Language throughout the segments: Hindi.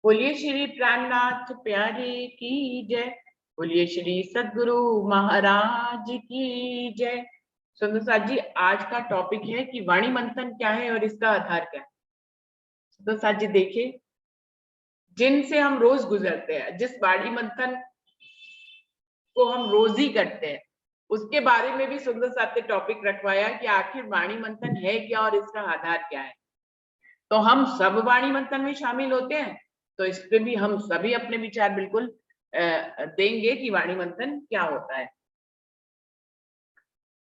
बोलिए श्री प्राणनाथ प्यारे की जय। बोलिए श्री सद्गुरु महाराज की जय। सुंदर साथ जी, आज का टॉपिक है कि वाणी मंथन क्या है और इसका आधार क्या है। सुंदर साथ जी देखिए, जिनसे हम रोज गुजरते हैं, जिस वाणी मंथन को हम रोज ही करते हैं, उसके बारे में भी सुंदर साथ ने टॉपिक रखवाया कि आखिर वाणी मंथन है क्या और इसका आधार क्या है। तो हम सब वाणी मंथन में शामिल होते हैं, तो इस पे भी हम सभी अपने विचार बिल्कुल देंगे कि वाणी मंथन क्या होता है।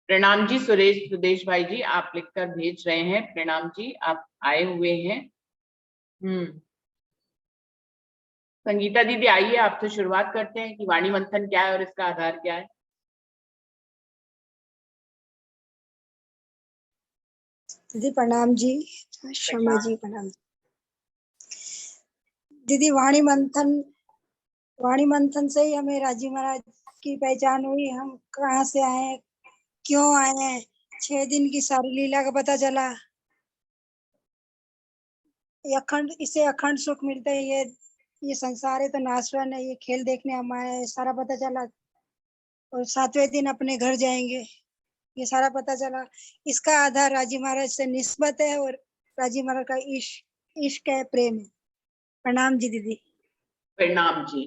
प्रणाम जी सुरेश सुदेश भाई जी, आप लिखकर भेज रहे हैं। प्रणाम जी, आप आए हुए हैं। संगीता दीदी आइए, आपसे शुरुआत करते हैं कि वाणी मंथन क्या है और इसका आधार क्या है। दीदी प्रणाम जी। शर्मा जी प्रणाम। दीदी वाणी मंथन से ही हमें राजी महाराज की पहचान हुई। हम कहाँ से आए, क्यों आए, 6 दिन की सारी लीला का पता चला। इसे अखंड सुख मिलता है। ये संसार है तो नाशवान है, ये खेल देखने हम आए हैं, सारा पता चला। और 7वें दिन अपने घर जाएंगे, ये सारा पता चला। इसका आधार राजी महाराज से निस्बत है और राजी महाराज का इश्क है, प्रेम है। प्रणाम जी दीदी। प्रणाम जी।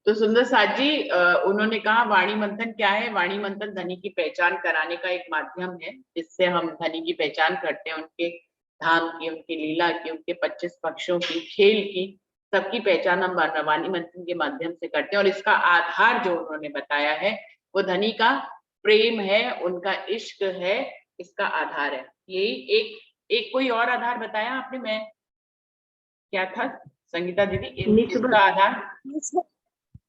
तो सुंदर साथ जी, उन्होंने कहा वाणी मंथन क्या है। वाणी मंथन धनी की पहचान कराने का एक माध्यम है, जिससे हम धनी की पहचान करते हैं, उनके धाम की, उनकी लीला की, उनके 25 पक्षों की, खेल की, सबकी पहचान हम वाणी मंथन के माध्यम से करते हैं। और इसका आधार जो उन्होंने बताया है वो धनी का प्रेम है, उनका इश्क है, इसका आधार है। यही एक एक कोई और आधार बताया आपने, मैं क्या था संगीता दीदी, इसका आधार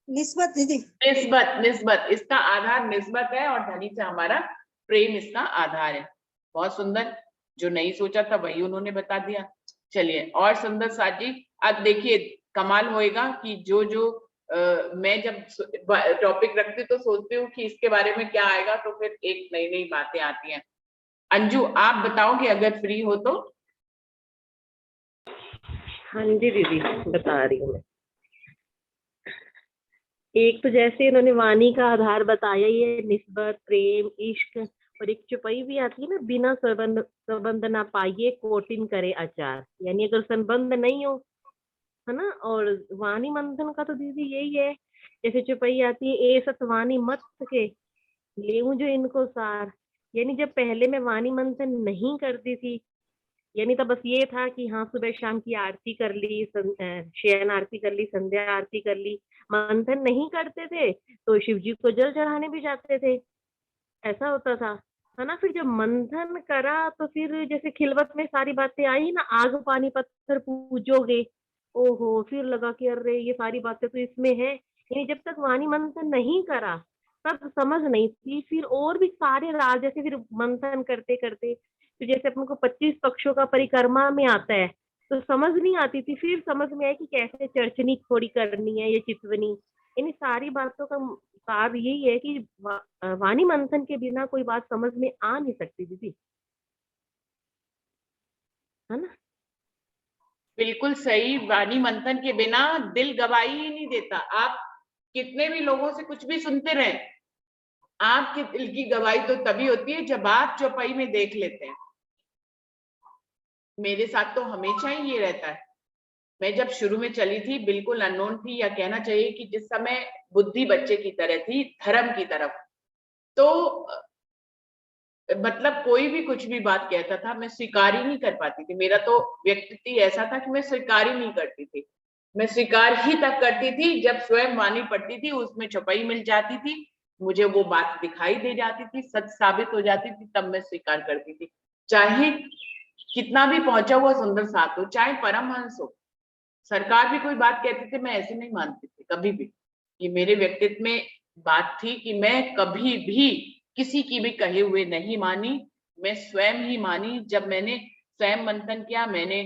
निस्बत दीदी। निस्बत। निस्बत इसका आधार निस्बत है और धनी से हमारा प्रेम इसका आधार है। बहुत सुंदर, जो नहीं सोचा था वही उन्होंने बता दिया। चलिए, और सुंदर साथ जी, अब देखिए कमाल होएगा कि जो मैं जब टॉपिक रखती तो सोचती हूँ कि इसके बारे में क्या आएगा, तो फिर एक नई नई बातें आती हैं। अंजू, आप बताओगे अगर फ्री हो तो। हाँ जी दीदी, बता रही हूँ मैं। एक तो जैसे इन्होंने वाणी का आधार बताया ही है, निस्बत, प्रेम, इश्क। और एक चौपाई भी आती है ना, बिना संबंध ना पाइए कोटिन करे आचार, यानी अगर संबंध नहीं हो, है ना। और वाणी मंथन का तो दीदी यही है, जैसे चौपाई आती है, ए सतवाणी मत के ले जो इनको सार। यानी जब पहले मैं वाणी मंथन नहीं करती थी, यानी तो बस ये था कि हाँ सुबह शाम की आरती कर ली, शयन आरती कर ली, संध्या आरती कर ली, मंथन नहीं करते थे तो शिव जी को जल चढ़ाने भी जाते थे, ऐसा होता था, है ना। फिर जब मंथन करा तो फिर जैसे खिलवत में सारी बातें आई ना, आग पानी पत्थर पूजोगे, ओहो, फिर लगा कि अरे ये सारी बातें तो इसमें है। यानी जब तक वाणी मंथन नहीं करा तब समझ नहीं थी। फिर और भी सारे राज जैसे फिर मंथन करते करते, तो जैसे अपन को 25 पक्षों का परिक्रमा में आता है, तो समझ नहीं आती थी, फिर समझ में आया कि कैसे चर्चनी खोड़ी करनी है, ये चितवनी। इन सारी बातों का सार यही है कि वाणी मंथन के बिना कोई बात समझ में आ नहीं सकती दीदी, है ना। बिल्कुल सही। वाणी मंथन के बिना दिल गवाही ही नहीं देता। आप कितने भी लोगों से कुछ भी सुनते रहे, आपके दिल की गवाही तो तभी होती है जब आप चौपाई में देख लेते हैं। मेरे साथ तो हमेशा ही ये रहता है। मैं जब शुरू में चली थी बिल्कुल अननोन थी, या कहना चाहिए कि जिस समय बुद्धि बच्चे की तरह थी धर्म की तरफ, तो मतलब कोई भी कुछ भी बात कहता था मैं स्वीकार ही नहीं कर पाती थी। मेरा तो व्यक्तित्व ऐसा था कि मैं स्वीकार ही नहीं करती थी। मैं स्वीकार ही तब करती थी जब स्वयं वाणी पढ़ती थी, उसमें चौपाई मिल जाती थी, मुझे वो बात दिखाई दे जाती थी, सच साबित हो जाती थी, तब मैं स्वीकार करती थी। चाहे कितना भी पहुंचा हुआ सुंदर साथ हो, चाहे परमहंस हो, सरकार भी कोई बात कहती थी, मैं ऐसे नहीं मानती थी कभी भी। ये मेरे व्यक्तित्व में बात थी कि मैं कभी भी किसी की भी कहे हुए नहीं मानी, मैं स्वयं ही मानी। जब मैंने स्वयं मंथन किया, मैंने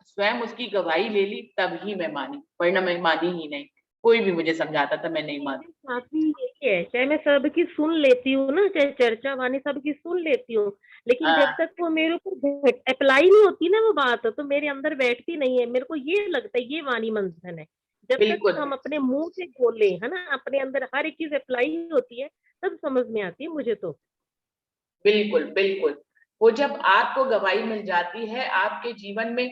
स्वयं उसकी गवाही ले ली, तब ही मैं मानी, वरना मैं मानी ही नहीं। कोई भी मुझे समझाता था, मैं नहीं मानती। मेरे साथ भी यही है, चाहे मैं सबकी सुन लेती हूँ ना, चाहे चर्चा वाणी सबकी सुन लेती हूँ, लेकिन जब हाँ, तक वो मेरे ऊपर अप्लाई नहीं होती ना वो बात, तो मेरे अंदर बैठती नहीं है। मेरे को ये लगता है ये वाणी मंथन है। जब तक बिल्कुल, हम अपने मुंह से बोले, है ना, अपने अंदर हर एक चीज अप्लाई होती है, तब समझ में आती है मुझे तो। बिल्कुल, बिल्कुल। वो जब आपको गवाही मिल जाती है, आपके जीवन में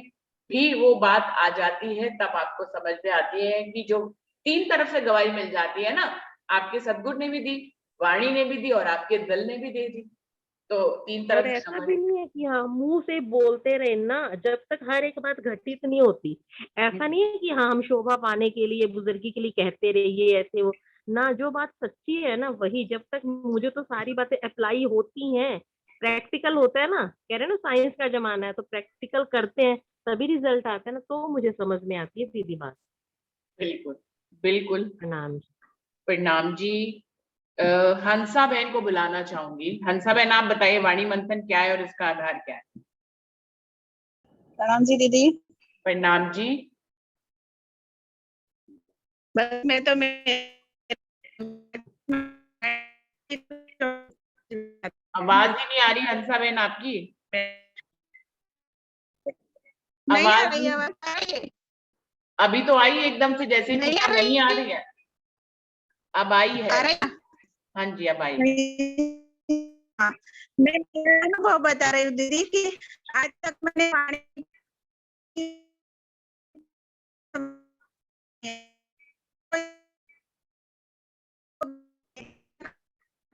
भी वो बात आ जाती है, तब आपको समझ में आती है कि जो 3 तरफ से गवाही मिल जाती है ना, आपके सद्गुरु ने भी दी, वाणी ने भी दी और आपके दिल ने भी दे दी। तो 3 और तरफ से ऐसा समझ। भी नहीं है कि हाँ मुंह से बोलते रहे ना, जब तक हर एक बात घटित नहीं होती। ऐसा नहीं है कि हाँ हम शोभा पाने के लिए, बुजुर्गी के लिए कहते रहे ये ऐसे वो ना। जो बात सच्ची है ना वही, जब तक मुझे तो सारी बातें अप्लाई होती हैं, प्रैक्टिकल होता है ना, कह रहे हैं ना साइंस का जमाना है, तो प्रैक्टिकल करते हैं तभी रिजल्ट आता है ना, तो मुझे समझ में आती है दीदी बात। बिल्कुल, बिल्कुल। प्रणाम। प्रणाम जी। अ, हंसा बहन को बुलाना चाहूँगी। हंसा बहन, आप बताइए वाणी मंथन क्या है और इसका आधार क्या है? प्रणाम जी दीदी। प्रणाम जी। बस मैं तो आवाज़ ही नहीं आ रही हंसा बहन आपकी। नहीं आ आवाज़ रही, नहीं। आवाज आ रही है? अभी तो आई एकदम से, जैसे ही नहीं आ पूछा नहीं आ रही, रही है। अब आई है। आ रही है? हाँ जी, अब आई है। नहीं। हाँ, मैं मेरा अनुभव बता रही हूँ दीदी कि आज तक मैंने पानी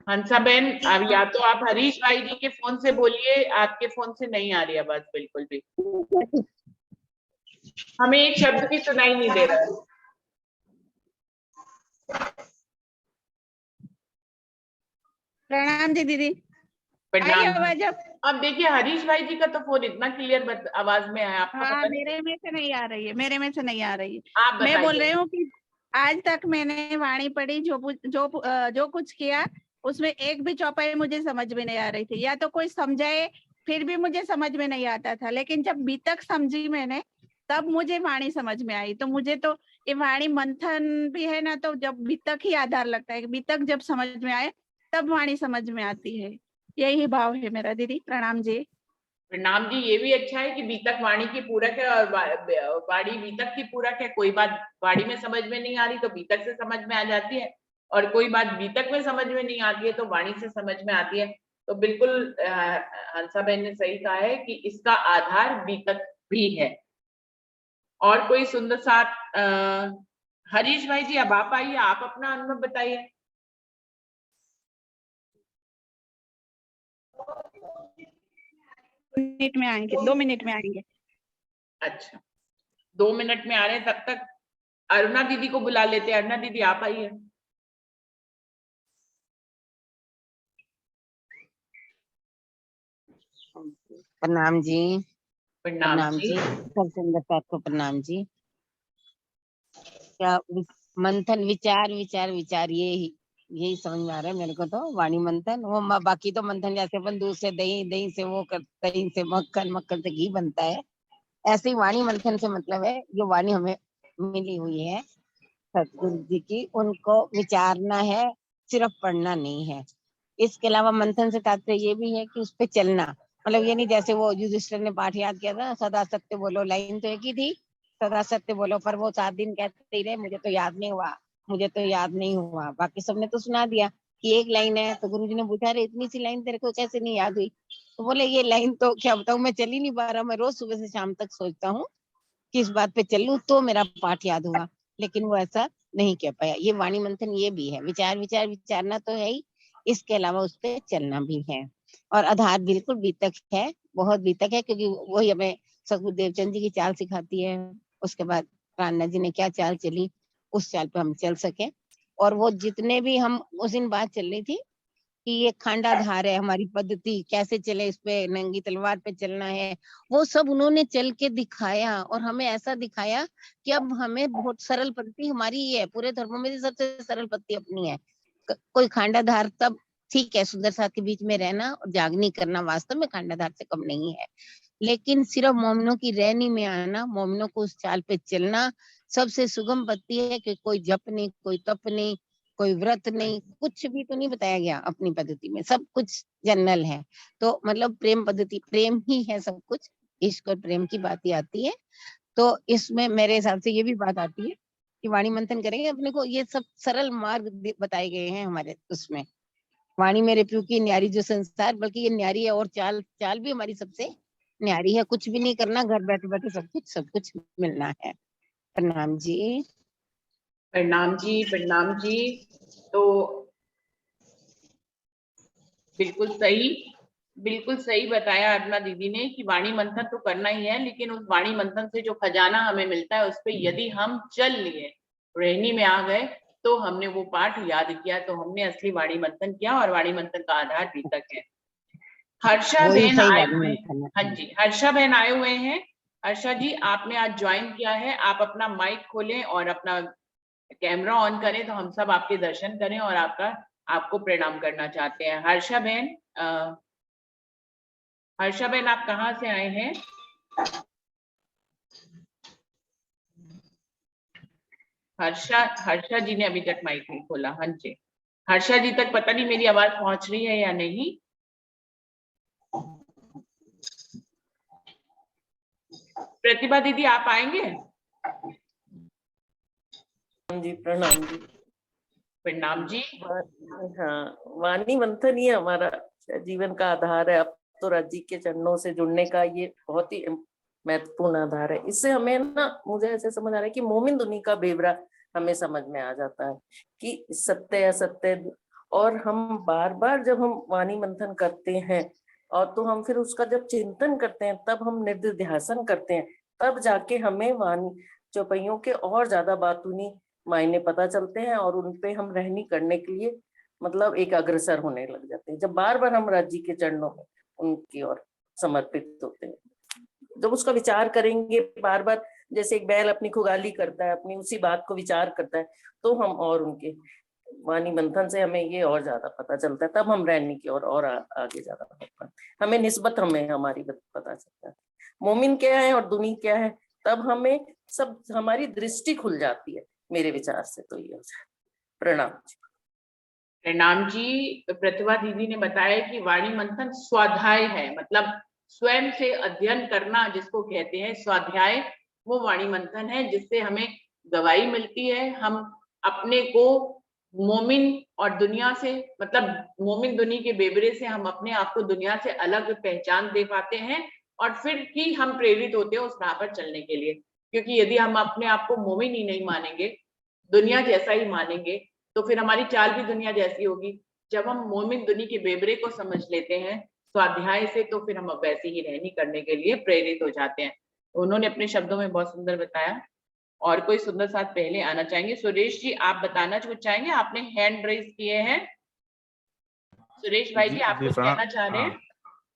हंसा बहन, अब या तो आप हरीश भाई जी के फोन से बोलिए, आपके फोन से नहीं आ रही आवाज बिल्कुल भी। हमें एक शब्द भी सुनाई नहीं दे रहा है। प्रणाम जी दीदी। आई प्रणाम जी। आवाज अब? अब देखिए हरीश भाई जी का तो फोन इतना क्लियर आवाज में है, आपका हाँ, पता नहीं। मेरे में से नहीं आ रही है, मेरे में से नहीं आ रही है। आप मैं बोल बताइए। रही हूँ कि आज तक मैंने वाणी पढ़ी, जो कुछ किया, उसमें एक भी चौपाई मुझे समझ में नहीं आ रही थी, या तो कोई समझाए फिर भी मुझे समझ में नहीं आता था, लेकिन जब बीतक समझी मैंने तब मुझे वाणी समझ में आई। तो मुझे तो ये वाणी मंथन भी है ना, तो जब बीतक ही आधार लगता है कि बीतक जब समझ में आए तब वाणी समझ में आती है। यही भाव है मेरा दीदी। प्रणाम जी। प्रणाम जी। ये भी अच्छा है कि बीतक वाणी की पूरक है और वाणी बीतक की पूरक है। कोई बात वाणी में समझ में नहीं आ रही तो बीतक से समझ में आ जाती है, और कोई बात बीतक में समझ में नहीं आती है तो वाणी से समझ में आती है। तो बिल्कुल हंसा बहन ने सही कहा है कि इसका आधार बीतक भी है। और कोई सुंदर सा हरीश भाई जी, अब आप आइए, आप अपना अनुभव बताइए। मिनट में आएंगे, 2 मिनट में आएंगे। अच्छा, 2 मिनट में आ रहे हैं, तब तक अरुणा दीदी को बुला लेते हैं। अरुणा दीदी आप आइए। प्रणाम जी। प्रणाम प्रणाम जी। जी। सब सुंदर को प्रणाम जी। क्या मंथन, विचार विचार विचार, यही समझ में आ रहा है मेरे को। तो वाणी मंथन वो बाकी तो मंथन जैसे अपन दूध से दही, दही से वो दही से मक्खन, मक्खन से घी बनता है, ऐसे ही वाणी मंथन से मतलब है जो वाणी हमें मिली हुई है सतगुरु जी की, उनको विचारना है, सिर्फ पढ़ना नहीं है। इसके अलावा मंथन से तात्पर्य ये भी है कि उस पे चलना, मतलब ये नहीं जैसे वो युधिष्ठिर ने पाठ याद किया था, सदा सत्य बोलो, लाइन तो एक ही थी, सदा सत्य बोलो, पर वो 7 दिन कहते ही रहे मुझे तो याद नहीं हुआ, मुझे तो याद नहीं हुआ। बाकी सबने तो सुना दिया कि एक लाइन है, तो गुरु जी ने पूछा, अरे इतनी सी लाइन तेरे को कैसे नहीं याद हुई? तो बोले ये लाइन तो क्या बताऊं, मैं चल ही नहीं पा रहा, मैं रोज सुबह से शाम तक सोचता हूँ किस बात पे चलूं तो मेरा पाठ याद हुआ, लेकिन वो ऐसा नहीं कह पाया। ये वाणी मंथन ये भी है, विचार विचार विचारना तो है ही, इसके अलावा उस पे चलना भी है। और आधार बिल्कुल बीतक है, बहुत बीतक है, क्योंकि वही हमें सतगुरु देवचंद जी की चाल सिखाती है। उसके बाद प्राणनाथ जी ने क्या चाल चली, उस चाल पे हम चल सके। और वो जितने भी हम उस दिन बात चल रही थी कि ये खांडाधार है हमारी पद्धति, कैसे चले, इस पे नंगी तलवार पे चलना है, वो सब उन्होंने चल के दिखाया और हमें ऐसा दिखाया कि अब हमें बहुत सरल पद्धति हमारी ये है, पूरे धर्मों में से सबसे सरल पद्धति अपनी है। कोई खांडाधार तब ठीक है, सुंदर साथ के बीच में रहना और जागनी करना वास्तव में खांडाधार से कम नहीं है, लेकिन सिर्फ मोमिनों की रहनी में आना, मोमिनों को उस चाल पे चलना सबसे सुगम पद्धति है कि कोई जप नहीं, कोई तप नहीं, कोई व्रत नहीं, कुछ भी तो नहीं बताया गया अपनी पद्धति में, सब कुछ जनरल है। तो मतलब प्रेम पद्धति, प्रेम ही है सब कुछ, इश्क और प्रेम की बात ही आती है। तो इसमें मेरे हिसाब से ये भी बात आती है कि वाणी मंथन करेंगे, अपने को ये सब सरल मार्ग बताए गए हैं हमारे उसमें। वाणी मेरे प्यू की न्यारी जो संसार, बल्कि ये न्यारी है और चाल चाल भी हमारी सबसे न्यारी है। कुछ भी नहीं करना, घर बैठे बैठे सब कुछ मिलना है। प्रणाम जी। प्रणाम जी, प्रणाम जी। तो बिल्कुल सही बताया अरुणा दीदी ने कि वाणी मंथन तो करना ही है, लेकिन उस वाणी मंथन से जो खजाना हमें मिलता है उस पे यदि हम चल लिए, रहनी में आ गए, तो हमने वो पाठ याद किया, तो हमने असली वाणी मंथन किया, और वाणी मंथन का आधार बीतक है। हर्षा वही बहन सही आए वाणी हुए हैं। मंथन हाँ है। जी, हर्षा बहन आए हुए हैं। हर्षा जी, आपने आज ज्वाइन किया है, आप अपना माइक खोलें और अपना कैमरा ऑन करें, तो हम सब आपके दर्शन करें और आपको प्रणाम करना चाहते हैं। हर्षा बहन आप कहाँ से आए हैं? हर्षा जी ने अभी तक माइक नहीं खोला। हाँ जी, हर्षा जी तक पता नहीं मेरी आवाज पहुंच रही है या नहीं। प्रतिभा दीदी आप आएंगे? जी प्रणाम जी। प्रणाम जी। हाँ, वाणी मंथन ही हमारा जीवन का आधार है। अब तो राज्य के चरणों से जुड़ने का ये बहुत ही महत्वपूर्ण आधार है। इससे हमें ना, मुझे ऐसे समझ आ रहा है कि मोमिन दुनिया का बेवरा हमें समझ में आ जाता है कि सत्य असत्य। और हम बार बार जब हम वाणी मंथन करते हैं, और तो हम फिर उसका जब चिंतन करते हैं, तब हम निधिध्यासन करते हैं, तब जाके हमें वाणी चौपाइयों के और ज्यादा बातूनी मायने पता चलते हैं, और उनपे हम रहनी करने के लिए मतलब एक अग्रसर होने लग जाते हैं। जब बार बार हम राज्य के चरणों में उनकी ओर समर्पित होते हैं, जब उसका विचार करेंगे बार बार, जैसे एक बैल अपनी खुगाली करता है, अपनी उसी बात को विचार करता है, तो हम और उनके वाणी मंथन से हमें ये और ज्यादा पता चलता है। तब हम रहने की और आगे ज्यादा पता, हमें निस्बत हमें हमारी पता चलता है, मोमिन क्या है और दुनी क्या है। तब हमें सब हमारी दृष्टि खुल जाती है, मेरे विचार से तो ये हो जाए। प्रणाम जी। प्रणाम जी। प्रतिभा दीदी ने बताया कि वाणी मंथन स्वाध्याय है, मतलब स्वयं से अध्ययन करना जिसको कहते हैं स्वाध्याय, वो वाणी मंथन है, जिससे हमें गवाही मिलती है। हम अपने को मोमिन और दुनिया से, मतलब मोमिन दुनिया के बेबरे से हम अपने आप को दुनिया से अलग पहचान दे पाते हैं, और फिर ही हम प्रेरित होते हैं उस राह पर चलने के लिए। क्योंकि यदि हम अपने आप को मोमिन ही नहीं मानेंगे, दुनिया जैसा ही मानेंगे, तो फिर हमारी चाल भी दुनिया जैसी होगी। जब हम मोमिन दुनिया के बेबरे को समझ लेते हैं स्वाध्याय से, तो फिर हम वैसे ही रहनी करने के लिए प्रेरित हो जाते हैं। उन्होंने अपने शब्दों में बहुत सुंदर बताया। और कोई सुंदर साथ पहले आना चाहेंगे? सुरेश जी आप बताना कुछ चाहेंगे? आपने हैंड रेज किए हैं। सुरेश भाई जी आप जी कुछ प्रणाम। कहना चाह रहे हाँ हैं?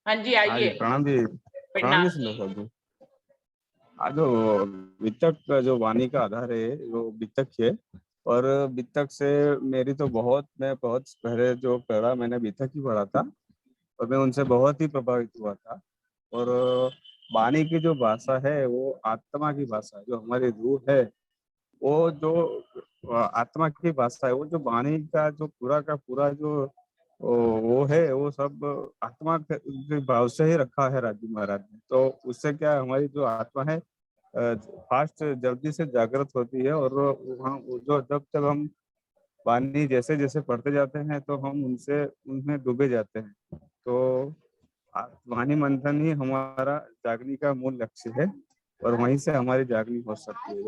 हाँ जी हाँ जी, आइए। प्रणाम जी। प्रणाम जी प्रणाम सुंदर जी। साहब जी। आज जो वितक का जो वाणी का आधार है वो वितक है। और वितक से मेरी तो मैं बहुत पहले जो पढ़ा, मैंने वितक ही पढ़ा था, और मैं उनसे बहुत ही प्रभावित हुआ था। और वाणी की जो भाषा है वो आत्मा की भाषा है, जो हमारी रूह है, वो जो आत्मा की भाषा है, वो जो वाणी का पूरा जो वो है, वो सब आत्मा के भाव से ही रखा है राजू महाराज ने। तो उससे क्या है, हमारी जो आत्मा है फास्ट जल्दी से जागृत होती है। और वहाँ जो जब जब हम वाणी जैसे जैसे पढ़ते जाते हैं, तो हम उनमें डूबे जाते हैं। तो वाणी मंथन ही हमारा जागने का मूल लक्ष्य है, और वहीं से हमारी जागनी हो सकती है।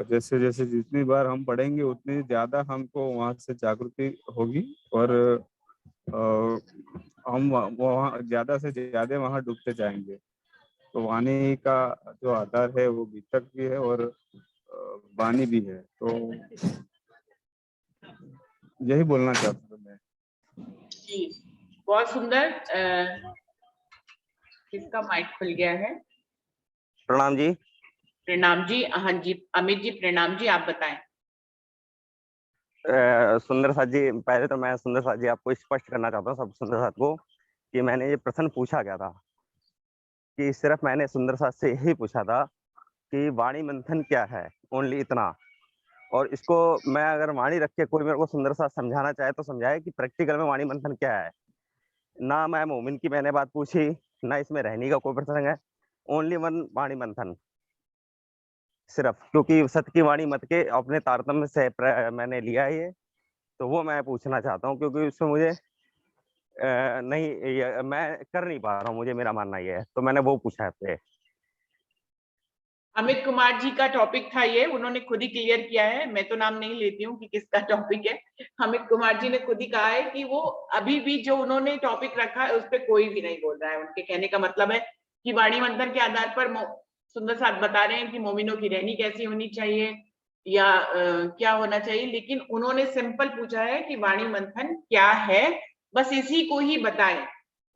जैसे जैसे जितनी बार हम पढ़ेंगे, उतनी ज्यादा हमको वहां से जागृति होगी, और हम वहाँ ज्यादा से ज्यादा वहां डूबते जाएंगे। तो वाणी का जो आधार है वो वितक भी है और वाणी भी है। तो यही बोलना चाहता था मैं। जी बहुत सुंदर। किसका माइक खुल गया है? प्रणाम जी। प्रणाम जी। हाँ जी अमित जी प्रणाम जी, आप बताएं। सुंदर साथ जी, पहले तो मैं सुंदर साथ जी आपको स्पष्ट करना चाहता हूँ, सब सुंदर साथ को, कि मैंने ये प्रश्न पूछा गया था कि सिर्फ मैंने सुंदर साथ से यही पूछा था कि वाणी मंथन क्या है, ओनली इतना। और इसको मैं अगर वाणी रख के कोई मेरे को सुंदर साथ समझाना चाहे तो समझाए कि प्रैक्टिकल में वाणी मंथन क्या है। ना मैं मोमिन की मैंने बात पूछी, ना इसमें रहने का कोई प्रसंग है, ओनली वन वाणी मंथन सिर्फ, क्योंकि सत्य की वाणी मत के अपने तारतम्य से मैंने लिया है ये, तो वो मैं पूछना चाहता हूँ, क्योंकि उसमें मुझे नहीं मैं कर नहीं पा रहा हूँ, मुझे मेरा मानना ये है, तो मैंने वो पूछा है आपसे। अमित कुमार जी का टॉपिक था ये, उन्होंने खुद ही क्लियर किया है, मैं तो नाम नहीं लेती हूँ कि किसका टॉपिक है। अमित कुमार जी ने खुद ही कहा है कि वो अभी भी जो उन्होंने टॉपिक रखा है उस पर कोई भी नहीं बोल रहा है। उनके कहने का मतलब है कि वाणी मंथन के आधार पर सुंदर साथ बता रहे हैं कि मोमिनों की रहनी कैसी होनी चाहिए या क्या होना चाहिए, लेकिन उन्होंने सिंपल पूछा है कि वाणी मंथन क्या है, बस इसी को ही बताएं।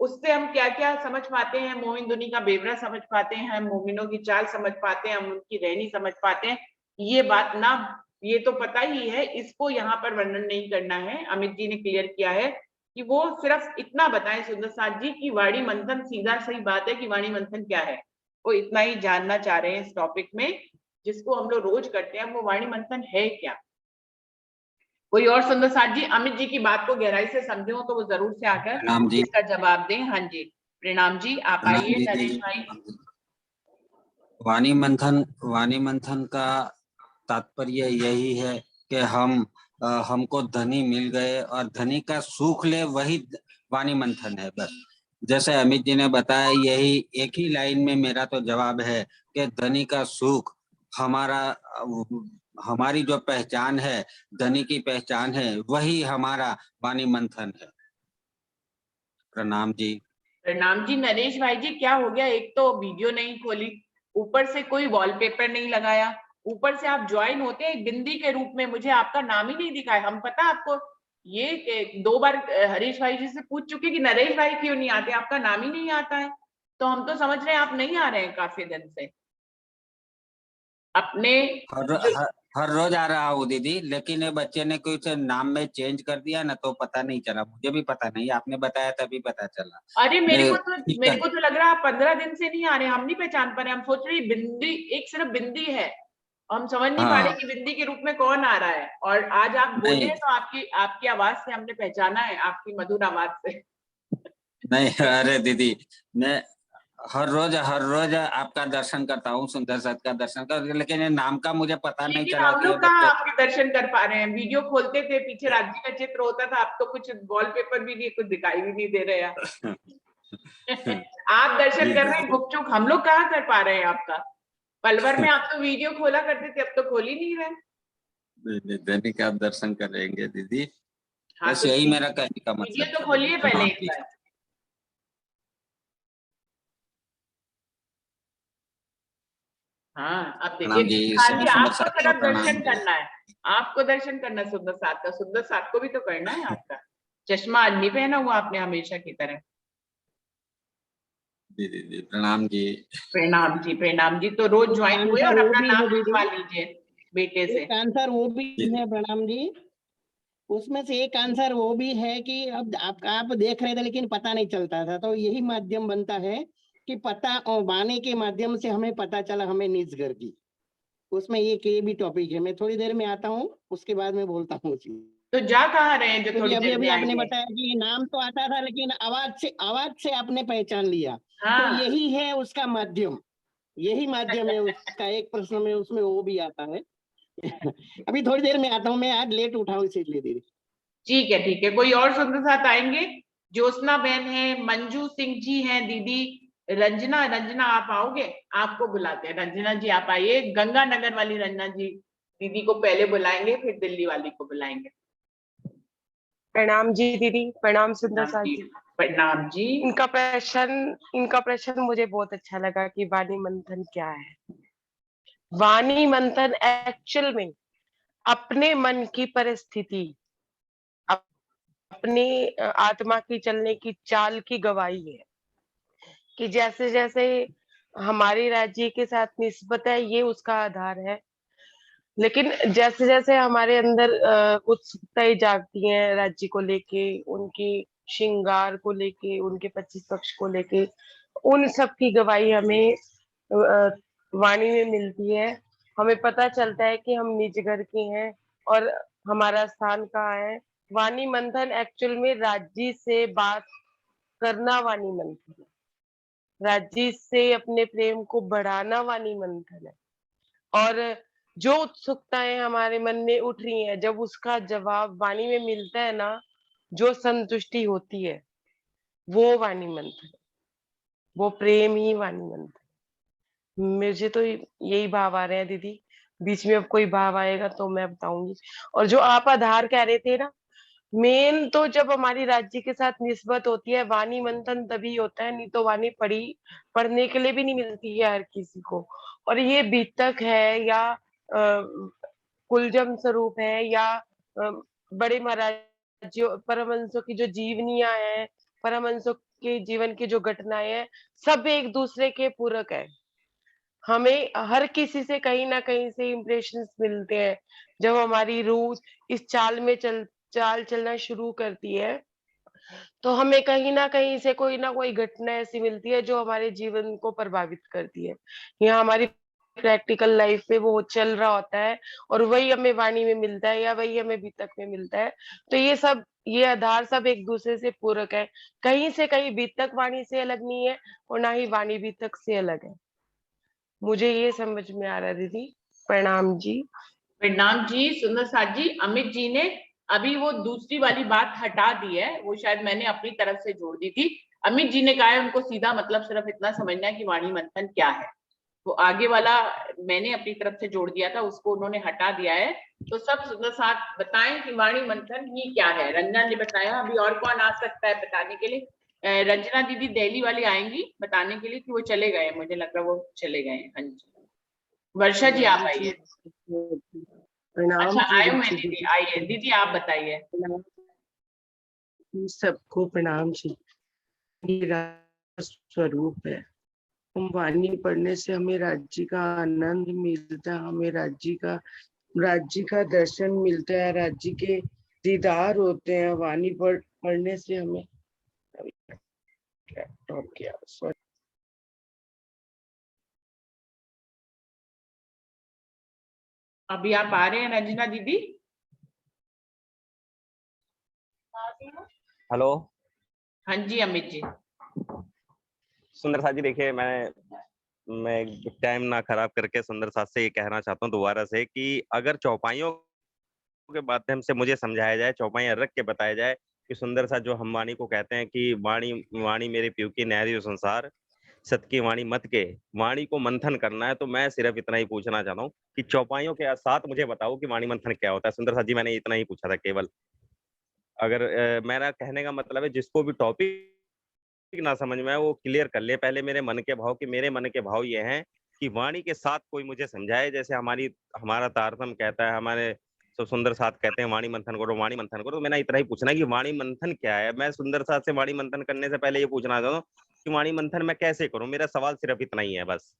उससे हम क्या क्या समझ पाते हैं, मोमिन दुनी का बेवरा समझ पाते हैं, हम मोमिनों की चाल समझ पाते हैं, हम उनकी रहनी समझ पाते हैं, ये बात ना, ये तो पता ही है, इसको यहाँ पर वर्णन नहीं करना है। अमित जी ने क्लियर किया है कि वो सिर्फ इतना बताएं सुंदर साथ जी की वाणी मंथन, सीधा सही बात है कि वाणी मंथन क्या है, वो इतना ही जानना चाह रहे हैं इस टॉपिक में, जिसको हम लोग रोज करते हैं, वो वाणी मंथन है क्या। कोई और सुंदर साथ जी अमित जी की बात को गहराई से समझे हो तो वो जरूर से आकर प्रणाम जी। इसका जवाब दें। हाँ जी, प्रणाम जी, आप प्रणाम आइए जी नरेश दीदी। भाई। वाणी मंथन का तात्पर्य यही है कि हमको धनी मिल गए और धनी का सुख ले, वही वाणी मंथन है बस। जैसे अमित जी ने बताया, यही एक ही लाइन में मेरा तो जवाब है कि धनी का सुख हमारी जो पहचान है, धनी की पहचान है, वही हमारा वाणी मंथन है। प्रणाम जी। प्रणाम जी। नरेश भाई जी क्या हो गया, एक तो वीडियो नहीं खोली, ऊपर से कोई वॉलपेपर नहीं लगाया, ऊपर से आप ज्वाइन होते हैं बिंदी के रूप में, मुझे आपका नाम ही नहीं दिखा है। हम पता आपको ये 2 बार हरीश भाई जी से पूछ चुके कि नरेश भाई क्यों नहीं आते, आपका नाम ही नहीं आता है, तो हम तो समझ रहे हैं आप नहीं आ रहे हैं काफी दिन से अपने हर रोज आ रहा हूँ दीदी, लेकिन ये बच्चे ने कुछ नाम में चेंज कर दिया ना, तो पता नहीं चला, मुझे भी पता नहीं, आपने बताया तभी पता चला। अरे ठीक मेरे है। को तो लग रहा है आप 15 दिन से नहीं आ रहे, हम नहीं पहचान पा रहे, हम सोच रहे बिंदी, एक सिर्फ बिंदी है, हम समझ नहीं पा रहे हाँ, कि बिंदी के रूप में कौन आ रहा है, और आज आप बोले नहीं हैं तो आपकी आवाज से हमने पहचाना है, आपकी मधुर आवाज से। नहीं, अरे दीदी, मैं हर रोज आपका दर्शन करता हूँ, सुंदर सत का दर्शन कर, लेकिन ये नाम का मुझे पता नहीं लेकिन चला हम कि ये लोग कहाँ बच्चे। आपके दर्शन कर पा रहे हैं, वीडियो खोलते थे पीछे राज्य का चित्र होता था, अब तो कुछ वॉलपेपर भी नहीं, कुछ दिखाई भी नहीं दे रहे हैं। आप दर्शन जी कर रहे हैं दीदी। गुपचुप, हम लोग कहाँ कर पा रहे हैं आपका। पल भर में आप तो वीडियो खोला करते थे, अब तो खोल ही नहीं रहे। दैनिक आप दर्शन करेंगे दीदी, हाँ बस तो यही मेरा कहने का वीडियो मतलब तो था दीदी। खोलिए पहले प्रणाम एक जी। बार। हाँ अब देखिए प्रणाम जी, हाँ जी, सभी सुंदर आपको साथियों को सिर्फ प्रणाम दर्शन जी। करना है, आपको दर्शन करना है सुंदर साथ का, सुंदर साथ को भी तो करना है आपका। चश्मा आज नहीं पहना हुआ आपने हमेशा की तरह। जी दीदी, प्रणाम जी। प्रणाम जी, प्रणाम जी। तो रोज एक ज्वाइन हुए आंसर और वो अपना भी नाम है दीदी, लिखवा लीजिए बेटे से। एक आंसर वो भी जी है प्रणाम जी। उसमें से एक आंसर वो भी है कि अब आप देख रहे थे लेकिन पता नहीं चलता था, तो यही माध्यम बनता है कि पता और वाणी के माध्यम से हमें पता चला हमें निज घर की। उसमें ये भी टॉपिक है, मैं थोड़ी देर में आता हूँ, उसके बाद में बोलता हूँ उसी। तो जा कहाँ रहे हैं जो क्योंकि थोड़ी अभी देर अभी में आपने आएंगे। बताया कि नाम तो आता था लेकिन आवाज से आपने पहचान लिया, तो हाँ यही है उसका माध्यम, यही माध्यम है उसका। एक प्रश्न में उसमें वो भी आता है। अभी थोड़ी देर में आता हूँ, मैं आज लेट उठा हूँ इसलिए दीदी। ठीक है, ठीक है। कोई और सुंदर साथ आएंगे, ज्योत्सना बहन है, मंजू सिंह जी हैं, दीदी रंजना, रंजना आप आओगे, आपको बुलाते हैं। रंजना जी आप आइए, गंगानगर वाली रंजना जी दीदी को पहले बुलाएंगे, फिर दिल्ली वाली को बुलाएंगे। प्रणाम जी दीदी, प्रणाम सुंदर प्रणाम साथ जी। जी। प्रणाम जी। इनका प्रश्न मुझे बहुत अच्छा लगा कि वाणी मंथन क्या है। वाणी मंथन एक्चुअल में अपने मन की परिस्थिति, अपनी आत्मा की चलने की चाल की गवाही है कि जैसे जैसे हमारी राज्य के साथ निस्बत है, ये उसका आधार है। लेकिन जैसे जैसे हमारे अंदर उत्सुकताएं जागती हैं राज्य को लेके, उनकी श्रृंगार को लेके, उनके 25 पक्ष को लेके, उन सब की गवाही हमें वाणी में मिलती है। हमें पता चलता है कि हम निज घर के हैं और हमारा स्थान कहाँ है। वाणी मंथन एक्चुअल में राज्य से बात करना वाणी मंथन है, राज्य से अपने प्रेम को बढ़ाना वाणी मंथन है। और जो उत्सुकताएं हमारे मन में उठ रही हैं, जब उसका जवाब वाणी में मिलता है ना, जो संतुष्टि होती है, वो वाणी मंथन है, वो प्रेम ही वाणी मंथन है। मुझे तो यही भाव आ रहे हैं दीदी। बीच में अब कोई भाव आएगा तो मैं बताऊंगी। और जो आप आधार कह रहे थे ना, मेन तो जब हमारी राज्य के साथ निस्बत होती है, वाणी मंथन तभी होता है, नहीं तो वाणी पढ़ने के लिए भी नहीं मिलती है हर किसी को। और ये बीतक है या कुलजम स्वरूप है या बड़े महाराज जो परमहंसों की जो जीवनियां हैं, परमहंसों के जीवन की जो घटनाएं हैं, सब एक दूसरे के पूरक है। हमें हर किसी से कहीं ना कहीं से इम्प्रेशंस मिलते हैं। जब हमारी रूह इस चाल चलना शुरू करती है, तो हमें कहीं ना कोई घटना ऐसी मिलती है जो हमारे जीवन को प्रभावित करती है, या हमारी प्रैक्टिकल लाइफ में वो चल रहा होता है और वही हमें वाणी में मिलता है या वही हमें बीतक में मिलता है। तो ये आधार सब एक दूसरे से पूरक है। कहीं से कहीं बीतक वाणी से अलग नहीं है और ना ही वाणी बीतक से अलग है। मुझे ये समझ में आ रहा है दीदी। प्रणाम जी। प्रणाम जी। सुंदर साथ जी, अमित जी ने अभी वो दूसरी वाली बात हटा दी है, वो शायद मैंने अपनी तरफ से जोड़ दी थी। अमित जी ने कहा है उनको सीधा मतलब सिर्फ इतना समझना है कि वाणी मंथन क्या है। वो आगे वाला मैंने अपनी तरफ से जोड़ दिया था, उसको उन्होंने हटा दिया है। तो सब सुंदर साथ बताएं कि वाणी मंथन ये क्या है। रंजना ने बताया, अभी और कौन आ सकता है बताने के लिए? रंजना दीदी दिल्ली वाली आएंगी बताने के लिए कि वो चले गए, मुझे लग रहा है वो चले गए। हाँ जी, वर्षा जी आप आइए। प्रणाम अच्छा जी आए हुए रुचि दीदी, आइए दीदी आप बताइए। सबको प्रणाम जी। मेरा स्वरूप है, हम वाणी पढ़ने से हमें राज्य का आनंद मिलता है, हमें राज्य का दर्शन मिलता है, राज्य के दीदार होते हैं। वाणी पढ़ने से हमें अभी आप आ रहे हैं रंजना दीदी? हेलो। हाँ जी अमित जी। सुंदर साथ जी, देखिए मैं टाइम ना खराब करके सुंदर साथ से ये कहना चाहता हूँ दोबारा से कि अगर चौपाइयों के माध्यम से मुझे समझाया जाए, चौपाइयां रख के बताया जाए कि सुंदर साथ जो हम वाणी को कहते हैं कि वाणी वाणी मेरे प्यू की न्यारी संसार, सत की वाणी मत के, वाणी को मंथन करना है, तो मैं सिर्फ इतना ही पूछना चाहता हूँ कि चौपाइयों के साथ मुझे बताओ कि वाणी मंथन क्या होता है। सुंदर साथ जी, मैंने इतना ही पूछा था केवल। अगर मेरा कहने का मतलब है जिसको भी टॉपिक ना समझ में आए वो क्लियर कर ले पहले मेरे मन के भाव, कि मेरे मन के भाव ये हैं कि वाणी के साथ कोई मुझे समझाए। जैसे हमारा तारतम कहता है, हमारे सब सुंदर साथ कहते हैं वाणी मंथन करो, वाणी मंथन करो। तो मैंने इतना ही पूछना है कि वाणी मंथन क्या है। मैं सुंदर साथ से वाणी मंथन करने से पहले ये पूछना चाहता हूँ कि वाणी मंथन मैं कैसे करूँ। मेरा सवाल सिर्फ इतना ही है बस,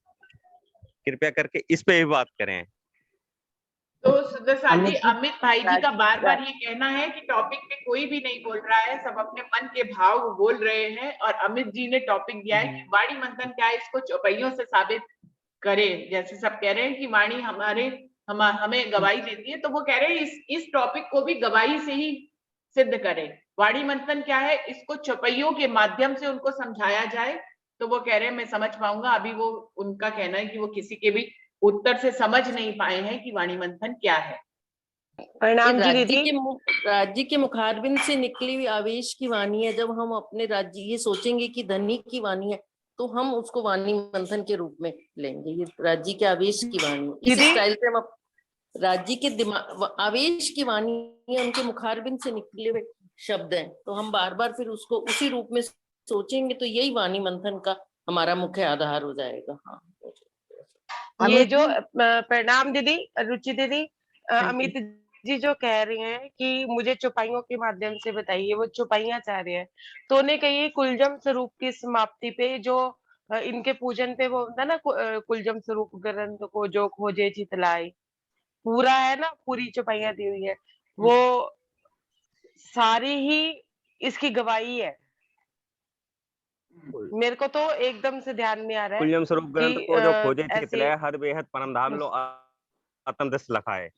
कृपया करके इस पे भी बात करें। तो सुंदर साथ जी, अमित जी, अमित भाई जी का बार बार ये कहना है कि टॉपिक पे कोई भी नहीं बोल रहा है, सब अपने मन के भाव बोल रहे हैं। और अमित जी ने टॉपिक दिया है कि वाणी मंथन क्या है, इसको चौपाइयों से साबित करे। जैसे सब कह रहे हैं कि वाणी हमें गवाही देती है, तो वो कह रहे हैं इस टॉपिक को भी गवाही से ही सिद्ध करें। वाणी मंथन क्या है, इसको चौपाइयों के माध्यम से उनको समझाया जाए तो वो कह रहे हैं मैं समझ पाऊंगा। अभी वो उनका कहना है कि वो किसी के भी उत्तर से समझ नहीं पाए हैं कि वाणी मंथन क्या है। प्रणाम जी राज्य दीदी। के राज्य के मुखारबिंद से निकली हुई आवेश की वाणी है। जब हम अपने राज्य ये सोचेंगे कि धनी की वाणी है, तो हम उसको वाणी मंथन के रूप में लेंगे। ये राज्य के आवेश की वाणी है। इस दीदी स्टाइल से हम राज्य के दिमाग आवेश की वाणी है, उनके मुखारबिंद से निकले हुए शब्द हैं, तो हम बार बार फिर उसको उसी रूप में सोचेंगे, तो यही वाणी मंथन का हमारा मुख्य आधार हो जाएगा। हाँ, ये अमित जो जी, प्रणाम दीदी, रुचि दीदी, अमित जी जो कह रहे हैं कि मुझे चौपाइयों के माध्यम से बताइए, वो चौपाइयां चाह रहे हैं। तो उन्हें कहिए कुलजम स्वरूप की समाप्ति पे जो इनके पूजन पे वो होता है ना, कुलजम स्वरूप ग्रंथ को जो खोजे चितलाई, पूरा है ना, पूरी चौपाइयां दी हुई है, वो सारी ही इसकी गवाही है। मेरे को तो एकदम से ध्यान में आ रहा है कुल्यम स्वरूप ग्रंथ कि को जो खोजे ऐसे चितलय हर बेहद परम धाम लो आत्म दस लखा है।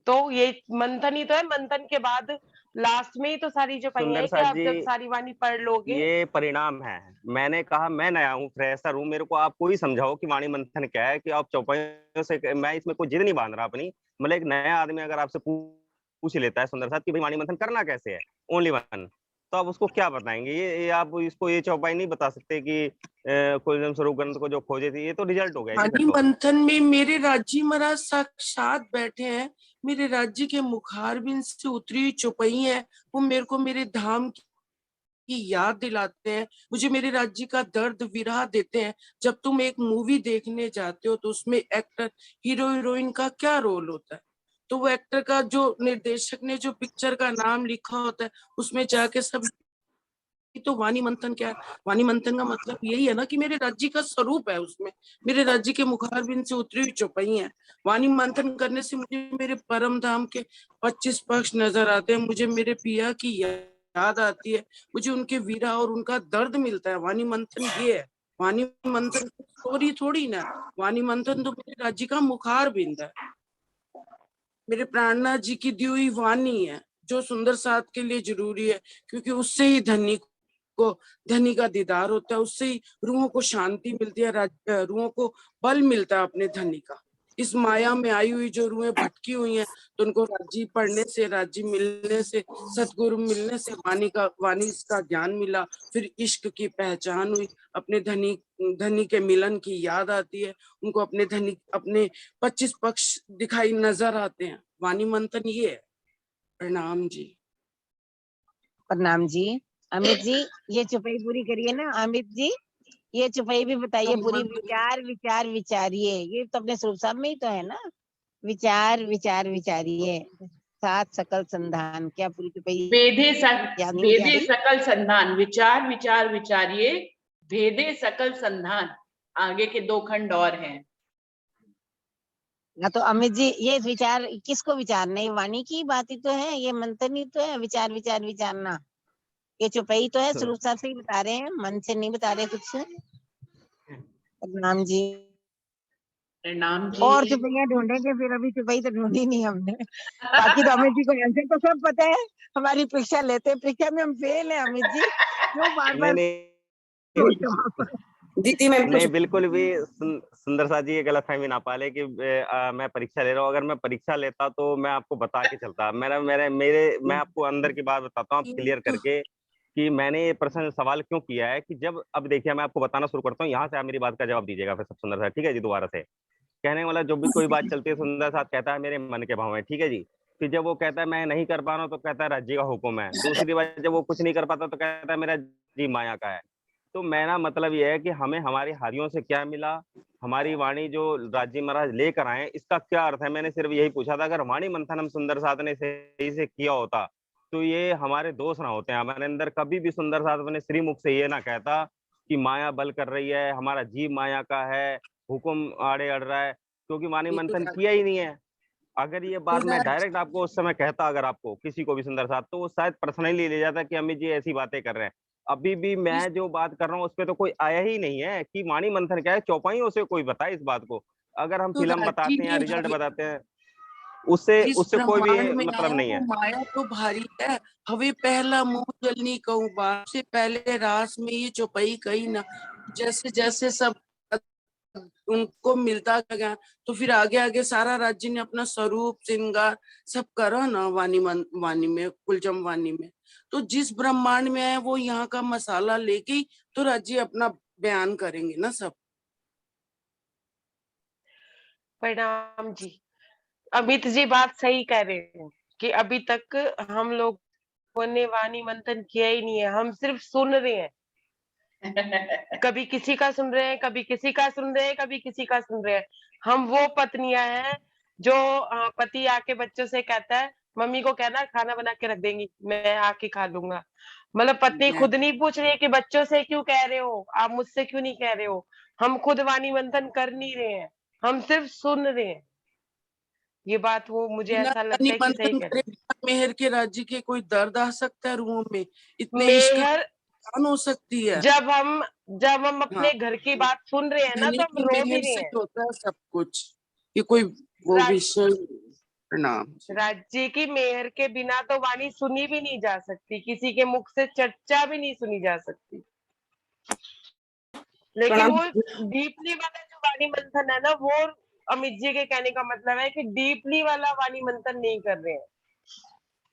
तो ये मंथन ही तो है, मंथन के बाद लास्ट में ही तो सारी जो पढ़ी सुंदर है कि साथ आप जी, जब सारी वाणी पढ़ लोगे। ये परिणाम है। मैंने कहा मैं नया हूँ, फ्रेशर हूँ, मेरे को आप कोई समझाओ कि वाणी मंथन क्या है, कि आप चौपाइयों से, मैं इसमें कोई जिद नहीं बांध रहा अपनी, मतलब एक नया आदमी अगर आपसे पूछ लेता है सुंदर साथ कि भाई वाणी मंथन करना कैसे है, ओनली वन, तो आप उसको क्या बताएंगे? ये आप इसको ये चौपाई नहीं बता सकते कि कुलजम स्वरूप ग्रंथ को जो खोजे थे, ये तो रिजल्ट हो गया जी फिर वाणी तो। मंथन में मेरे राज्य महाराज साक्षात बैठे हैं, मेरे राज्य के मुखारबिंद से उतरी चौपाई है, वो मेरे को मेरे धाम की याद दिलाते हैं, मुझे मेरे राज्य का दर्द विरह देते हैं। जब तुम एक मूवी देखने जाते हो तो उसमें एक्टर, हीरो हीरोइन का क्या रोल होता है, तो वो एक्टर का जो निर्देशक ने जो पिक्चर का नाम लिखा होता है उसमें जाके सब, तो वाणी मंथन क्या है? वाणी मंथन का मतलब यही है ना कि मेरे राज्य का स्वरूप है, उसमें मेरे राज्य के मुखारबिंद से उतरी हुई चौपाई है। वाणी मंथन करने से मुझे मेरे परम धाम के 25 पक्ष नजर आते हैं, मुझे मेरे पिया की याद आती है, मुझे उनके वीरा और उनका दर्द मिलता है। वाणी मंथन ये है, वाणी मंथन स्टोरी थोड़ी ना, वाणी मंथन तो मेरे राज्य का मुखारबिंद है, मेरे प्राणनाथ जी की दी हुई वाणी है, जो सुंदर साथ के लिए जरूरी है, क्योंकि उससे ही धनी का दीदार होता है, उससे ही रूहों को शांति मिलती है, रूहों को बल मिलता है अपने धनी का। इस माया में आई हुई जो रूहें भटकी हुई हैं, तो उनको राज्य पढ़ने से, राज्य मिलने से, सतगुरु मिलने से वाणी का ज्ञान मिला, फिर इश्क की पहचान हुई, अपने धनी के मिलन की याद आती है, उनको अपने 25 पक्ष दिखाई नजर आते हैं। वाणी मंथन ये है। प्रणाम जी। प्रणाम जी। अमित जी, ये चुपाई पूरी करिए ना। अमित जी, ये चुपाई भी बताइए पूरी। विचार विचार विचारिए, ये तो अपने स्वरूप साहब में ही तो है ना। विचार विचार विचारिए, सात सकल संधान, क्या पूरी चुपाई याद नहीं मुझे आ भेदे रही? सकल संधान, विचार विचार विचारिए, भेदे सकल संधान। आगे के 2 खंड और हैं। हाँ, तो अमित जी, ये विचार किसको विचारना है? वाणी की बात ही तो है, ये मंथन ही तो है, विचार विचार विचारना। ये चुपाई तो है, स्वरूप साहब से ही बता रहे हैं, मन से नहीं बता रहे कुछ। प्रणाम जी। प्रणाम और जी। चुपैया ढूंढेंगे फिर, अभी चुपाई तो ढूंढी नहीं हमने। बाकी तो अमित जी को आंसर तो सब पता है, हमारी परीक्षा लेते हैं, परीक्षा में हम फेल है अमित जी, क्यों बार बार दीदी नहीं, बिल्कुल भी सुंदर साथ जी ये गलतफहमी ना पाले कि मैं परीक्षा ले रहा हूँ। अगर मैं परीक्षा लेता तो मैं आपको बता के चलता। मैं आपको अंदर की बात बताता हूँ क्लियर करके कि मैंने ये प्रश्न सवाल क्यों किया है। कि जब, अब देखिए मैं आपको बताना शुरू करता हूँ, यहाँ से आप मेरी बात का जवाब दीजिएगा फिर सब। सुंदर साथ, ठीक है जी? दोबारा से कहने वाला जो भी कोई बात चलती है, सुंदर साथ कहता है मेरे मन के भाव है, ठीक है जी? फिर जब वो कहता है मैं नहीं कर पा रहा हूँ तो कहता है राज्य का हुक्म है। दूसरी बार जब वो कुछ नहीं कर पाता तो कहता है मेरा जी माया का है। तो मेरा मतलब ये है कि हमें हमारे हारियों से क्या मिला, हमारी वाणी जो राज्य महाराज लेकर आए इसका क्या अर्थ है। मैंने सिर्फ यही पूछा था। अगर वाणी मंथन हम सुंदर साथ ने सही से किया होता तो ये हमारे दोष ना होते हैं। हमारे अंदर कभी भी सुंदर साथ अपने श्रीमुख से ये ना कहता कि माया बल कर रही है, हमारा जीव माया का है, हुक्म आड़े अड़ रहा है, क्योंकि वाणी मंथन किया ही नहीं है। अगर ये बात मैं डायरेक्ट आपको उस समय कहता, अगर आपको किसी को भी सुंदर साथ, तो वो शायद पर्सनली ले जाता कि अमित जी ऐसी बातें कर रहे हैं। अभी भी मैं जो बात कर रहा हूँ उस पर तो कोई आया ही नहीं है कि वाणी मंथन क्या है। चौपाइयों से कोई बताए इस बात को। अगर हम तो फिल्म राज्य बताते हैं या ने रिजल्ट हवे बताते हैं, उससे जिस उससे कोई भी ब्रह्मांड में मतलब आया नहीं वो है। माया तो भारी है, हवे पहला मुंह जलनी कहूँ बात से पहले रास में ये चौपाई कही ना। जैसे जैसे सब उनको मिलता गया तो फिर आगे आगे सारा राज्य ने अपना स्वरूप श्रृंगार सब करा ना वाणी में, कुलजम वाणी में। तो जिस ब्रह्मांड में है वो यहाँ का मसाला लेके ही तो राज्य अपना बयान करेंगे ना सब। प्रणाम जी। अमित जी बात सही कह रहे हैं कि अभी तक हम लोगों ने वाणी मंथन किया ही नहीं है, हम सिर्फ सुन रहे हैं। कभी किसी का सुन रहे हैं, कभी किसी का सुन रहे हैं, कभी किसी का सुन रहे हैं। हम वो पत्नियां हैं जो पति आके बच्चों से कहता है मम्मी को कहना खाना बना के रख देंगी, मैं आके खा लूंगा। मतलब पत्नी खुद नहीं पूछ रही है कि बच्चों से क्यों कह रहे हो, आप मुझसे क्यों नहीं कह रहे हो। हम खुद वाणी मंथन कर नहीं रहे हैं, हम सिर्फ सुन रहे हैं। ये बात वो मुझे बिना ऐसा लगता है कि सही निबंधन कह रही करे, बिना मेहर के राज्य के कोई दर्द आ सकता है रूहों में, है। इतने इश्क। मेहर पहचान हो सकती है। जब हम अपने घर की बात सुन रहे हैं ना, धनी तो हम की रो भी मेहर रहे से हैं। होता है सब कुछ, ये कोई वो राज- विषय। प्रणाम। राज्य की मेहर के बिना तो वाणी सुनी भी नहीं जा सकती, किसी के मुख से चर्चा भी नहीं सुनी जा सकती। लेकिन वो डीपली वाला जो वाणी मंथन है ना, वो अमित जी के कहने का मतलब है कि डीपली वाला वाणी मंथन नहीं कर रहे हैं,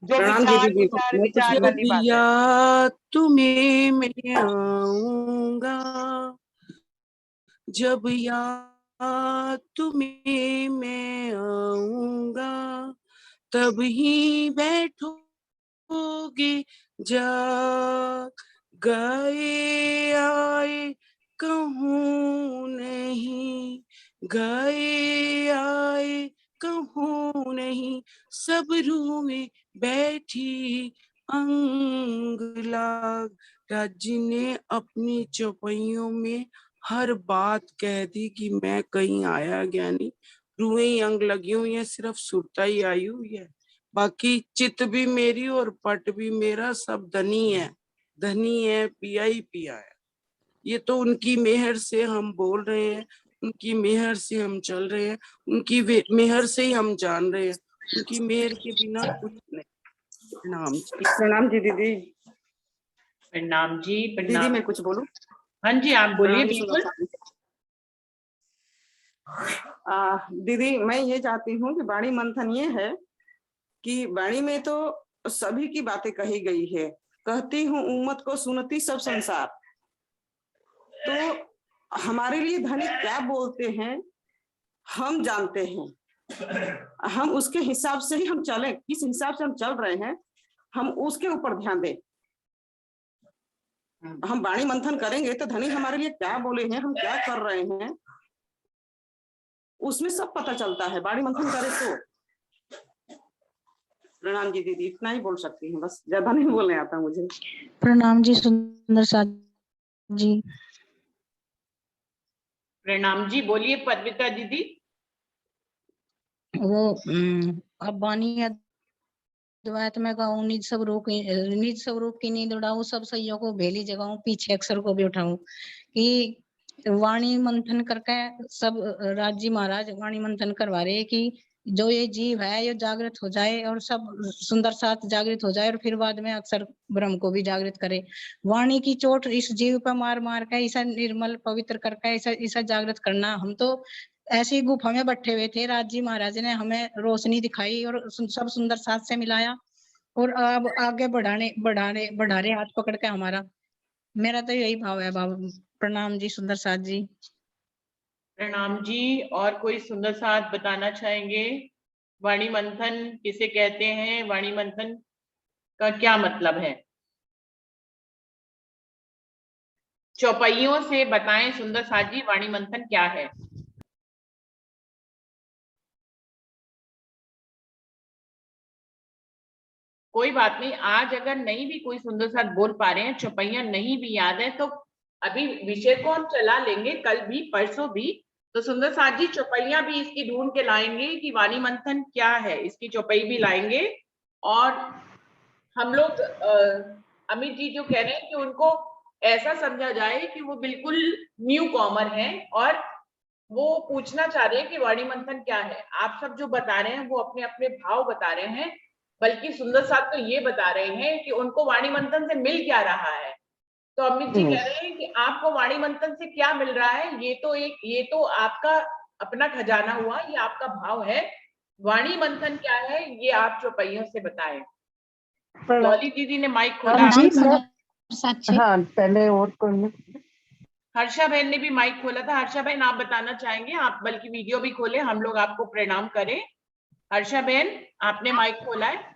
जो प्रणाम जी विचार दीदी। विचार मैं विचार जब वाली बात है। याद तुम्हें मैं आऊंगा, जब याद तुम्हें मैं आऊंगा, तब ही बैठोगे जाग गए आए कहूँ नहीं, गए आए कहूँ नहीं, सब रूह में बैठी अंग लाग। राज्य ने अपनी चौपाइयों में हर बात कह दी कि मैं कहीं आया गया नहीं, रूहें अंग लगी हुई है, सिर्फ सुरता ही आई हुई है, बाकी चित्त भी मेरी और पट भी मेरा, सब धनी है, पिया ही पिया है। ये तो उनकी मेहर से हम बोल रहे हैं, उनकी मेहर से हम चल रहे हैं, उनकी मेहर से ही हम जान रहे हैं, उनकी मेहर के बिना कुछ नहीं। प्रणाम जी दीदी। प्रणाम जी, दीदी प्रणाम। मैं कुछ बोलूं? हाँ जी, आप बोलिए, प्रणाम जी, बिल्कुल। दीदी मैं ये चाहती हूँ कि वाणी मंथन ये है कि वाणी में तो सभी की बातें कही गई है, कहती हूँ उम्मत को सुनती सब संसार, तो हमारे लिए धनी क्या बोलते हैं हम जानते हैं, हम उसके हिसाब से ही हम चले, किस हिसाब से हम चल रहे हैं हम उसके ऊपर ध्यान दें। हम वाणी मंथन करेंगे तो धनी हमारे लिए क्या बोले हैं, हम क्या कर रहे हैं, उसमें सब पता चलता है वाणी मंथन करे तो। प्रणाम जी दीदी, इतना ही बोल सकती हूँ, बस ज्यादा नहीं बोलने आता मुझे। प्रणाम जी सुंदर साथ जी। प्रणाम जी, बोलिए पद्मिता दीदी। वो अब वाणी द्वैत में गाऊं, निज स्वरूप की नींद उड़ाऊं, सब सैयों को भेली जगाऊं, पीछे अक्षर को भी उठाऊं। कि वाणी मंथन करके सब राजी महाराज वाणी मंथन करवा रहे कि जो ये जीव है ये जागृत हो जाए और सब सुंदर साथ जागृत हो जाए, और फिर बाद में अक्षर ब्रह्म को भी जागृत करे। वाणी की चोट इस जीव पर मार मार के ऐसा निर्मल पवित्र करके ऐसा जागृत करना। हम तो ऐसी गुफा में बैठे हुए थे, राज जी महाराज ने हमें रोशनी दिखाई और सब सुंदर साथ से मिलाया, और अब आगे बढ़ा रहे हाथ पकड़ के हमारा। मेरा तो यही भाव है बाबा। प्रणाम जी सुंदर साथ जी। प्रणाम जी। और कोई सुंदर साथ बताना चाहेंगे? वाणी मंथन किसे कहते हैं? वाणी मंथन का क्या मतलब है? चौपाइयों से बताएं सुंदर साथ जी, वाणी मंथन क्या है? कोई बात नहीं, आज अगर नहीं भी कोई सुंदर साथ बोल पा रहे हैं, चौपाइयां नहीं भी याद है, तो अभी विषय को हम चला लेंगे, कल भी परसों भी। तो सुंदर साथ जी चौपाइयां भी इसकी ढूंढ के लाएंगे कि वाणी मंथन क्या है, इसकी चौपाई भी लाएंगे। और हम लोग अमित जी जो कह रहे हैं कि उनको ऐसा समझा जाए कि वो बिल्कुल न्यू कॉमर है और वो पूछना चाह रहे हैं कि वाणी मंथन क्या है। आप सब जो बता रहे हैं वो अपने अपने भाव बता रहे हैं, बल्कि सुंदर साथ तो ये बता रहे हैं कि उनको वाणी मंथन से मिल क्या रहा है। तो अमित जी कह रहे हैं कि आपको वाणी मंथन से क्या मिल रहा है, ये तो आपका अपना खजाना हुआ, ये आपका भाव है। वाणी मंथन क्या है ये आप चौपाइयों से बताएं। डॉली दीदी ने माइक खोला। हाँ पहले और कौन? हर्षा बहन ने भी माइक खोला था। हर्षा बहन आप बताना चाहेंगे? आप बल्कि वीडियो भी खोले, हम लोग आपको प्रणाम करें। हर्षा बहन आपने माइक खोला है।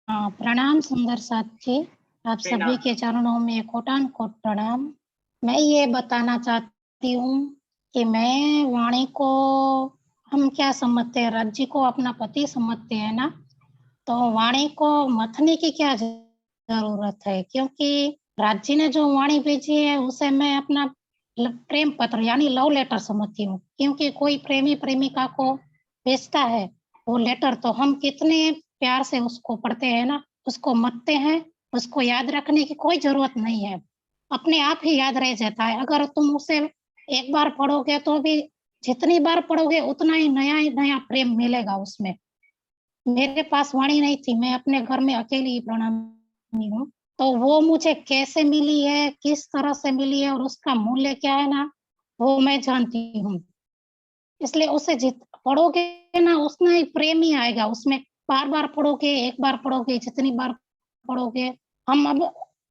प्रणाम सुंदर साथ जी, आप सभी के चरणों में कोटान कोट प्रणाम। मैं ये बताना चाहती हूँ कि मैं वाणी को हम क्या समझते हैं, राज्य को अपना पति समझते हैं ना, तो वाणी को मथने की क्या जरूरत है, क्योंकि राज्य ने जो वाणी भेजी है उसे मैं अपना प्रेम पत्र यानी लव लेटर समझती हूँ। क्योंकि कोई प्रेमी प्रेमिका को भेजता है वो लेटर, तो हम कितने प्यार से उसको पढ़ते हैं ना, उसको मथते हैं, उसको याद रखने की कोई जरूरत नहीं है, अपने आप ही याद रह जाता है। अगर तुम उसे एक बार पढ़ोगे तो भी जितनी बार पढ़ोगे उतना ही नया प्रेम मिलेगा उसमें। मेरे पास वाणी नहीं थी, मैं अपने घर में अकेली ही प्रणामी हूँ, तो वो मुझे कैसे मिली है, किस तरह से मिली है और उसका मूल्य क्या है ना, वो मैं जानती हूँ। इसलिए उसे जित पढ़ोगे ना उतना ही प्रेम ही आएगा उसमें। बार बार पढ़ोगे, एक बार पढ़ोगे, जितनी बार पढ़ोगे। हम अब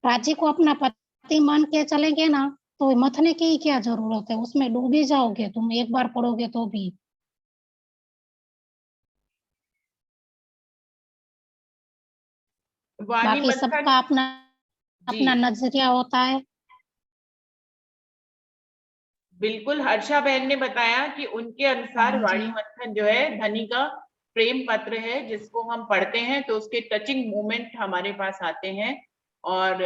राजी को अपना पति मान के चलेंगे ना, तो मथने की ही क्या जरूरत है, उसमें डूब ही जाओगे तुम एक बार पढ़ोगे तो भी। वाणी बाकी मंथन सबका अपना जी अपना नजरिया होता है। बिल्कुल, हर्षा बहन ने बताया कि उनके अनुसार हाँ वाणी जी। मंथन जो है धनी का प्रेम पत्र है, जिसको हम पढ़ते हैं तो उसके टचिंग मोमेंट हमारे पास आते हैं, और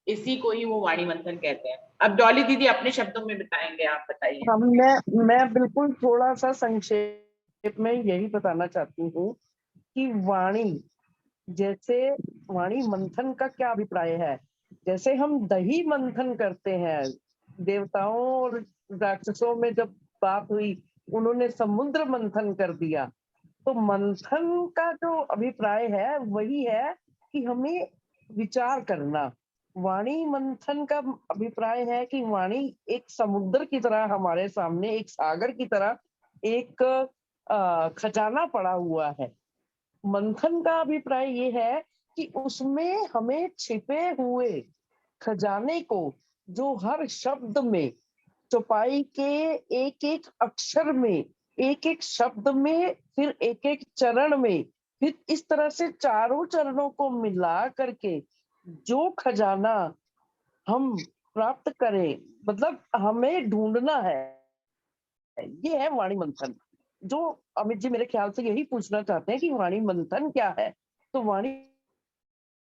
इसी को ही वो वाणी मंथन कहते हैं। अब डॉली दीदी अपने शब्दों में बताएंगे, आप बताइए। हाँ, मैं बिल्कुल थोड़ा सा संक्षेप में यही बताना चाहती हूँ कि वाणी, जैसे वाणी मंथन का क्या अभिप्राय है। जैसे हम दही मंथन करते हैं, देवताओं और राक्षसों में जब बात हुई, उन्होंने समुद्र मंथन कर दिया, तो मंथन का जो अभिप्राय है वही है कि हमें विचार करना। वाणी मंथन का अभिप्राय है कि वाणी एक समुद्र की तरह हमारे सामने, एक सागर की तरह एक खजाना पड़ा हुआ है। मंथन का अभिप्राय ये है कि उसमें हमें छिपे हुए खजाने को, जो हर शब्द में, चौपाई के एक एक अक्षर में, एक एक शब्द में, फिर एक एक चरण में, फिर इस तरह से चारों चरणों को मिला करके जो खजाना हम प्राप्त करें, मतलब हमें ढूंढना है, ये है वाणी मंथन। जो अमित जी मेरे ख्याल से यही पूछना चाहते हैं कि वाणी मंथन क्या है। तो वाणी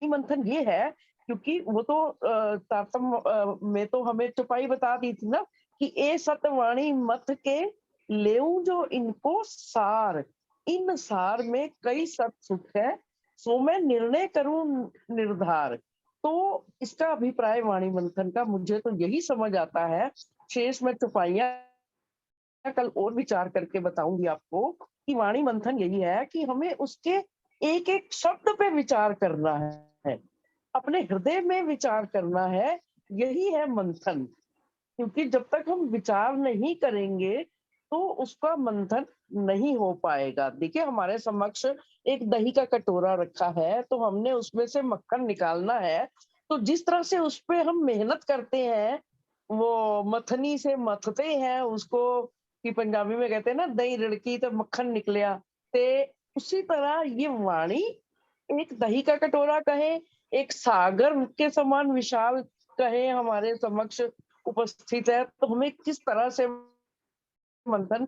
मंथन ये है, क्योंकि वो तो तारतम में तो हमें चौपाई बता दी थी ना कि ए सतवाणी मत के लेऊ जो इनको सार, इन सार में कई सत सुख है, सो मैं निर्णय करूं निर्धार। तो इसका अभिप्राय वाणी मंथन का मुझे तो यही समझ आता है। शेष में चौपाइयां कल और विचार करके बताऊंगी आपको कि वाणी मंथन यही है कि हमें उसके एक एक शब्द पे विचार करना है, अपने हृदय में विचार करना है, यही है मंथन। क्योंकि जब तक हम विचार नहीं करेंगे तो उसका मंथन नहीं हो पाएगा। देखिए, हमारे समक्ष एक दही का कटोरा रखा है, तो हमने उसमें से मक्खन निकालना है, तो जिस तरह से उस पे हम मेहनत करते हैं, वो मथनी से मथते हैं उसको, कि पंजाबी में कहते हैं ना दही रिड़की तो मक्खन निकलिया, ते उसी तरह ये वाणी एक दही का कटोरा कहे, एक सागर के समान विशाल कहे हमारे समक्ष उपस्थित है, तो हमें किस तरह से मंथन,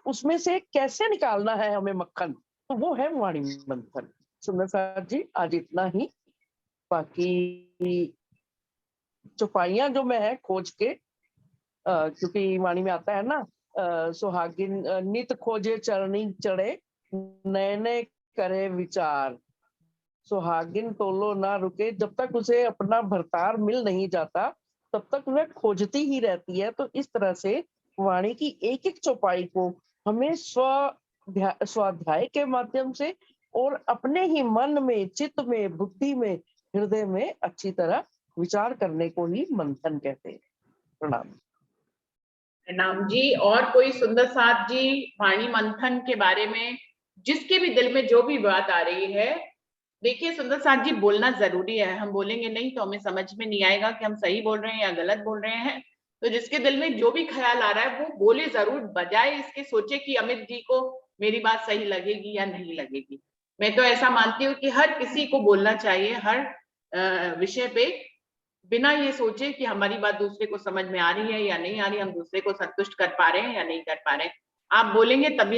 उसमें से कैसे निकालना है हमें मक्खन, तो वो है वाणी मंथन। सुंदर साहब जी, आज इतना ही। बाकी चौपाइयां जो मैं है खोज के, क्योंकि वाणी में आता है ना, सुहागिन नित खोजे चरणी चढ़े, नए नए करे विचार, सुहागिन तोलो ना रुके। जब तक उसे अपना भरतार मिल नहीं जाता तब तक वह खोजती ही रहती है। तो इस तरह से वाणी की एक एक चौपाई को हमें स्वाध्याय के माध्यम से और अपने ही मन में, चित्त में, बुद्धि में, हृदय में अच्छी तरह विचार करने को ही मंथन कहते हैं। प्रणाम। प्रणाम जी। और कोई सुंदर साथ जी वाणी मंथन के बारे में, जिसके भी दिल में जो भी बात आ रही है। देखिए सुंदर साथ जी, बोलना जरूरी है, हम बोलेंगे नहीं तो हमें समझ में नहीं आएगा कि हम सही बोल रहे हैं या गलत बोल रहे हैं। तो जिसके दिल में जो भी ख्याल आ रहा है वो बोले जरूर, बजाय इसके सोचे कि अमित जी को मेरी बात सही लगेगी या नहीं लगेगी। मैं तो ऐसा मानती हूँ कि हर किसी को बोलना चाहिए हर विषय पे, बिना ये सोचे कि हमारी बात दूसरे को समझ में आ रही है या नहीं आ रही, हम दूसरे को संतुष्ट कर पा रहे हैं या नहीं कर पा रहे हैं। आप बोलेंगे तभी